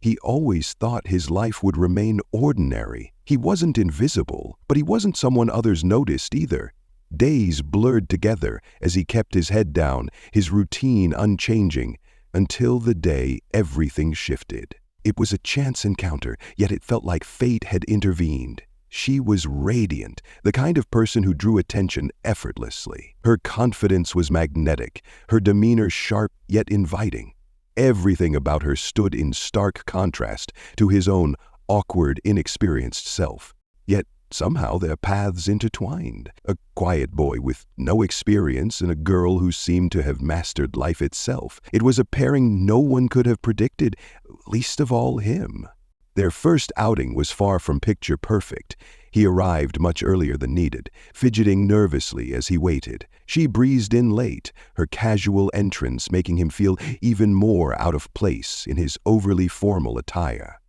He always thought his life would remain ordinary. He wasn't invisible, but he wasn't someone others noticed either. Days blurred together as he kept his head down, his routine unchanging, until the day everything shifted. It was a chance encounter, yet it felt like fate had intervened. She was radiant, the kind of person who drew attention effortlessly. Her confidence was magnetic, her demeanor sharp yet inviting. Everything about her stood in stark contrast to his own awkward, inexperienced self. Yet somehow their paths intertwined. A quiet boy with no experience and a girl who seemed to have mastered life itself. It was a pairing no one could have predicted, least of all him. Their first outing was far from picture perfect. He arrived much earlier than needed, fidgeting nervously as he waited. She breezed in late, her casual entrance making him feel even more out of place in his overly formal attire.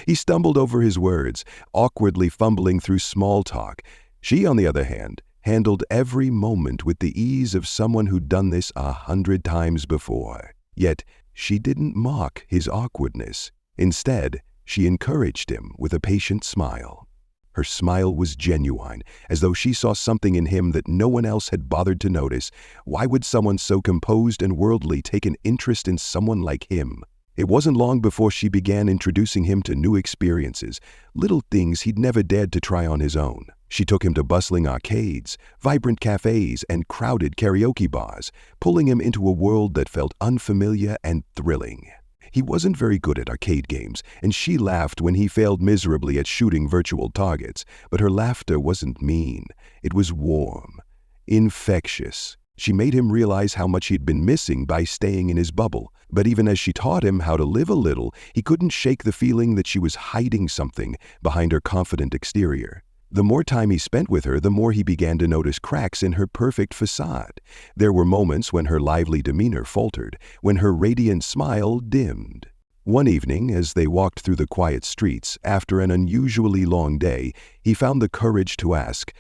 He stumbled over his words, awkwardly fumbling through small talk. She, on the other hand, handled every moment with the ease of someone who'd done this 100 times before. Yet she didn't mock his awkwardness. Instead, she encouraged him with a patient smile. Her smile was genuine, as though she saw something in him that no one else had bothered to notice. Why would someone so composed and worldly take an interest in someone like him? It wasn't long before she began introducing him to new experiences, little things he'd never dared to try on his own. She took him to bustling arcades, vibrant cafes, and crowded karaoke bars, pulling him into a world that felt unfamiliar and thrilling. He wasn't very good at arcade games, and she laughed when he failed miserably at shooting virtual targets, but her laughter wasn't mean. It was warm, infectious. She made him realize how much he'd been missing by staying in his bubble. But even as she taught him how to live a little, he couldn't shake the feeling that she was hiding something behind her confident exterior. The more time he spent with her, the more he began to notice cracks in her perfect facade. There were moments when her lively demeanor faltered, when her radiant smile dimmed. One evening, as they walked through the quiet streets, after an unusually long day, he found the courage to ask,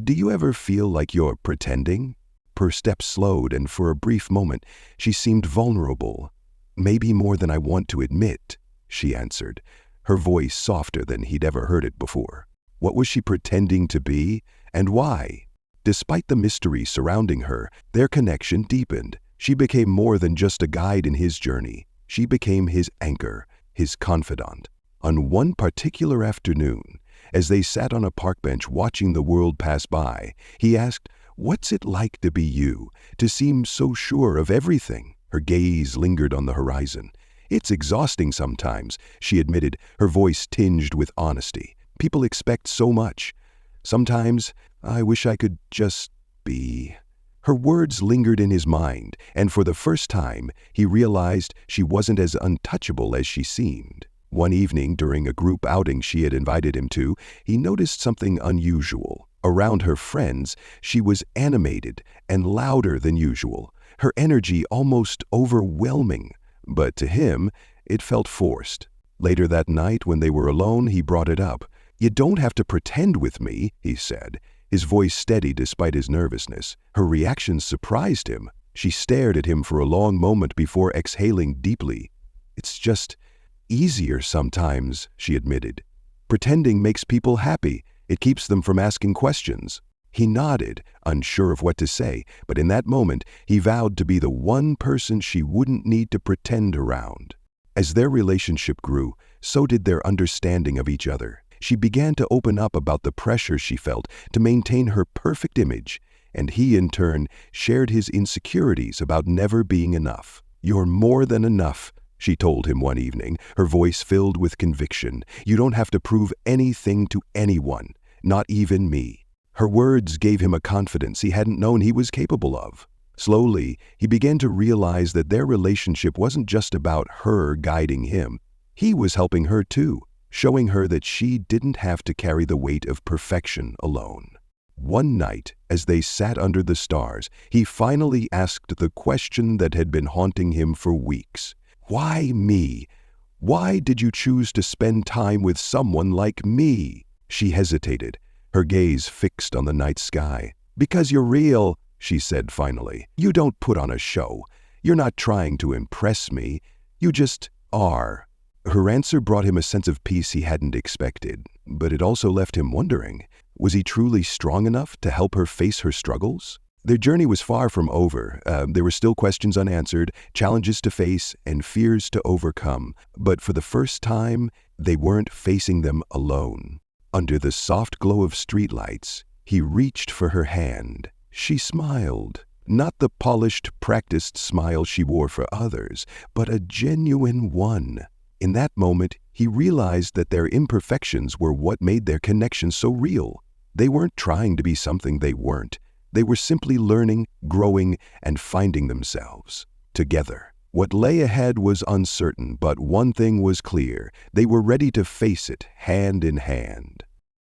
"Do you ever feel like you're pretending?" Her steps slowed, and for a brief moment, she seemed vulnerable. "Maybe more than I want to admit," she answered, her voice softer than he'd ever heard it before. What was she pretending to be, and why? Despite the mystery surrounding her, their connection deepened. She became more than just a guide in his journey. She became his anchor, his confidant. On one particular afternoon, as they sat on a park bench watching the world pass by, he asked, "What's it like to be you, to seem so sure of everything?" Her gaze lingered on the horizon. "It's exhausting sometimes," she admitted, her voice tinged with honesty. "People expect so much. Sometimes I wish I could just be." Her words lingered in his mind, and for the first time, he realized she wasn't as untouchable as she seemed. One evening, during a group outing she had invited him to, he noticed something unusual. Around her friends, she was animated and louder than usual, her energy almost overwhelming. But to him, it felt forced. Later that night, when they were alone, he brought it up. "You don't have to pretend with me," he said, his voice steady despite his nervousness. Her reaction surprised him. She stared at him for a long moment before exhaling deeply. "It's just easier sometimes," she admitted. "Pretending makes people happy. It keeps them from asking questions." He nodded, unsure of what to say, but in that moment, he vowed to be the one person she wouldn't need to pretend around. As their relationship grew, so did their understanding of each other. She began to open up about the pressure she felt to maintain her perfect image, and he, in turn, shared his insecurities about never being enough. "You're more than enough," she told him one evening, her voice filled with conviction. "You don't have to prove anything to anyone, not even me." Her words gave him a confidence he hadn't known he was capable of. Slowly, he began to realize that their relationship wasn't just about her guiding him. He was helping her too, showing her that she didn't have to carry the weight of perfection alone. One night, as they sat under the stars, he finally asked the question that had been haunting him for weeks. "Why me? Why did you choose to spend time with someone like me?" She hesitated, her gaze fixed on the night sky. "Because you're real," she said finally. "You don't put on a show. You're not trying to impress me. You just are." Her answer brought him a sense of peace he hadn't expected, but it also left him wondering, was he truly strong enough to help her face her struggles? Their journey was far from over. There were still questions unanswered, challenges to face, and fears to overcome. But for the first time, they weren't facing them alone. Under the soft glow of streetlights, he reached for her hand. She smiled. Not the polished, practiced smile she wore for others, but a genuine one. In that moment, he realized that their imperfections were what made their connection so real. They weren't trying to be something they weren't. They were simply learning, growing, and finding themselves together. What lay ahead was uncertain, but one thing was clear. They were ready to face it hand in hand.